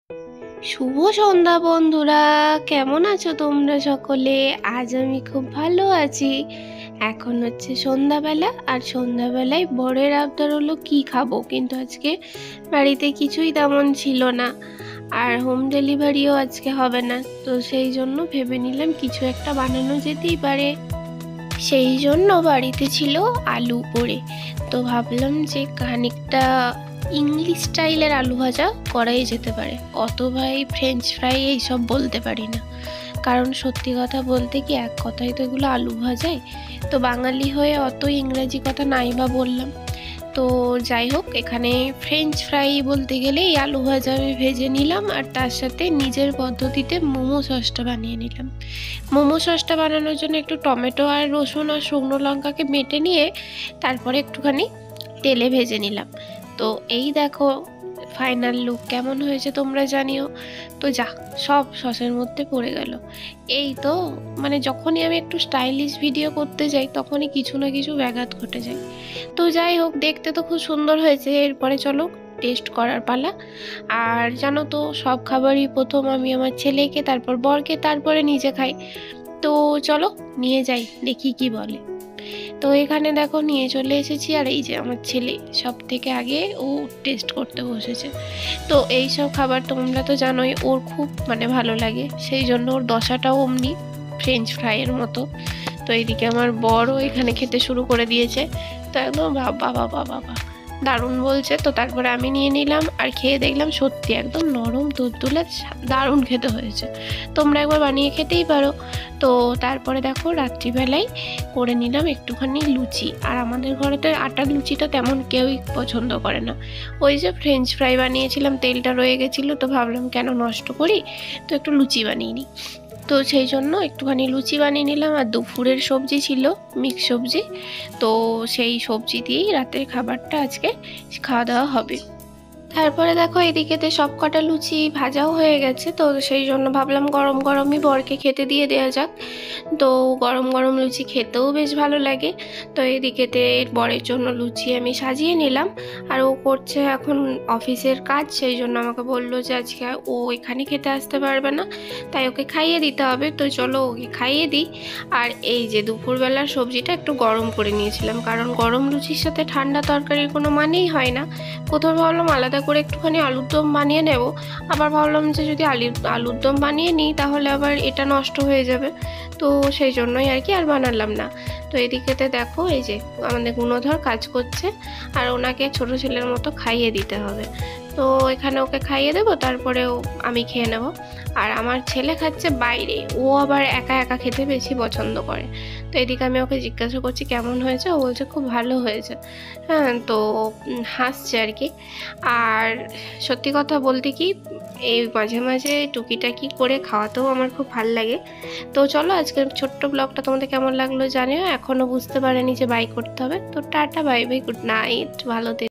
শুভ সন্ধ্যা বন্ধুরা, কেমন আছো তোমরা সকলে? আজ আমি খুব ভালো আছি। এখন হচ্ছে সন্ধ্যাবেলা, আর সন্ধ্যাবেলায় বরের আবদার হলো কি খাবো, কিন্তু আজকে বাড়িতে কিছুই তেমন ছিল না, আর হোম ডেলিভারিও আজকে হবে না। তো সেই জন্য ভেবে নিলাম কিছু একটা বানানো যেতেই পারে। সেই জন্য বাড়িতে ছিল আলু পড়ে, তো ভাবলাম যে খানিকটা ইংলিশ স্টাইলের আলু ভাজা করাই যেতে পারে। অত ভাই ফ্রেঞ্চ ফ্রাই এইসব বলতে পারি না, কারণ সত্যি কথা বলতে কি এক কথায় তো এগুলো আলু ভাজাই, তো বাঙালি হয়ে অত ইংরেজি কথা নাই বা বললাম। তো যাই হোক, এখানে ফ্রেঞ্চ ফ্রাই বলতে গেলে এই আলু ভাজা আমি ভেজে নিলাম, আর তার সাথে নিজের পদ্ধতিতে মোমো সসটা বানিয়ে নিলাম। মোমো সসটা বানানোর জন্য একটু টমেটো আর রসুন আর শুকনো লঙ্কাকে বেটে নিয়ে তারপরে একটুখানি তেলে ভেজে নিলাম। তো এই দেখো ফাইনাল লুক কেমন হয়েছে তোমরা জানিও। তো যা, সব সসের মধ্যে পড়ে গেল। এই তো মানে যখনই আমি একটু স্টাইলিশ ভিডিও করতে যাই তখনই কিছু না কিছু ব্যাঘাত ঘটে যায়। তো যাই হোক, দেখতে তো খুব সুন্দর হয়েছে। এরপরে চলো টেস্ট করার পালা। আর জানো তো, সব খাবারই প্রথম আমি আমার ছেলেকে, তারপর বরকে, তারপরে নিজে খাই। তো চলো নিয়ে যাই, দেখি কি বলে। তো এখানে দেখো নিয়ে চলে এসেছি, আর এই যে আমার ছেলে সব থেকে আগে ও টেস্ট করতে বসেছে। তো এই সব খাবার তোমরা তো জানোই ওর খুব মানে ভালো লাগে, সেই জন্য ওর দশাটাও অমনি ফ্রেঞ্চ ফ্রাইয়ের মতো। তো এইদিকে আমার বড়ও এখানে খেতে শুরু করে দিয়েছে। তো একদম বাবা বাবা বাবা দারুণ বলছে। তো তারপরে আমি নিয়ে নিলাম, আর খেয়ে দেখলাম সত্যি একদম নরম তুলতুলে দারুণ খেতে হয়েছে। তোমরা একবার বানিয়ে খেতেই পারো। তো তারপরে দেখো রাত্রিবেলায় করে নিলাম একটুখানি লুচি, আর আমাদের ঘরে তো আটার লুচিটা তেমন কেউই পছন্দ করে না। ওই যে ফ্রেঞ্চ ফ্রাই বানিয়েছিলাম, তেলটা রয়ে গেছিলো, তো ভাবলাম কেন নষ্ট করি, তো একটু লুচি বানিয়ে নিই। তো সেই জন্য একটুখানি লুচি বানিয়ে নিলাম, আর দুপুরের সবজি ছিল মিক্স সবজি। তো সেই সবজি দিয়েই রাতের খাবারটা আজকে খাওয়া দাওয়া হবে। তারপরে দেখো এদিকেতে সব কটা লুচি ভাজাও হয়ে গেছে, তো সেই জন্য ভাবলাম গরম গরমই বরকে খেতে দিয়ে দেওয়া যাক। তো গরম গরম লুচি খেতেও বেশ ভালো লাগে। তো এদিকেতে বরের জন্য লুচি আমি সাজিয়ে নিলাম, আর ও করছে এখন অফিসের কাজ, সেই জন্য আমাকে বললো যে আজকে ও এখানে খেতে আসতে পারবে না, তাই ওকে খাইয়ে দিতে হবে। তো চলো ওকে খাইয়ে দিই। আর এই যে দুপুরবেলার সবজিটা একটু গরম করে নিয়েছিলাম, কারণ গরম লুচির সাথে ঠান্ডা তরকারির কোনো মানেই হয় না। প্রথমে ভাবলাম আলাদা করে একটুখানি আলুর দম বানিয়ে নেব, আবার ভাবলাম যে যদি আলুর দম বানিয়ে নিই তাহলে আবার এটা নষ্ট হয়ে যাবে। তো সেই জন্যই আর কি আর বানালাম না। তো এদিকেতে দেখো এই যে আমাদের গুণধর কাজ করছে, আর ওনাকে ছোট ছেলের মতো খাইয়ে দিতে হবে। তো এখানে ওকে খাইয়ে দেবো, তারপরেও আমি খেয়ে নেব। আর আমার ছেলে খাচ্ছে বাইরে, ও আবার একা একা খেতে বেশি পছন্দ করে। তো এদিকে আমি ওকে জিজ্ঞাসা করছি কেমন হয়েছে, ও বলছে খুব ভালো হয়েছে। হ্যাঁ, তো হাসছে আর কি। আর সত্যি কথা বলতে কি, এই মাঝে মাঝে টুকিটাকি করে খাওয়াতেও আমার খুব ভাল লাগে। তো চলো আজকের ছোট্ট ব্লগটা তোমাদের কেমন লাগলো জানিও। এখনও বুঝতে পারেনি যে বাই করতে হবে। তো tata, bye bye, good night, ভালো থেকো।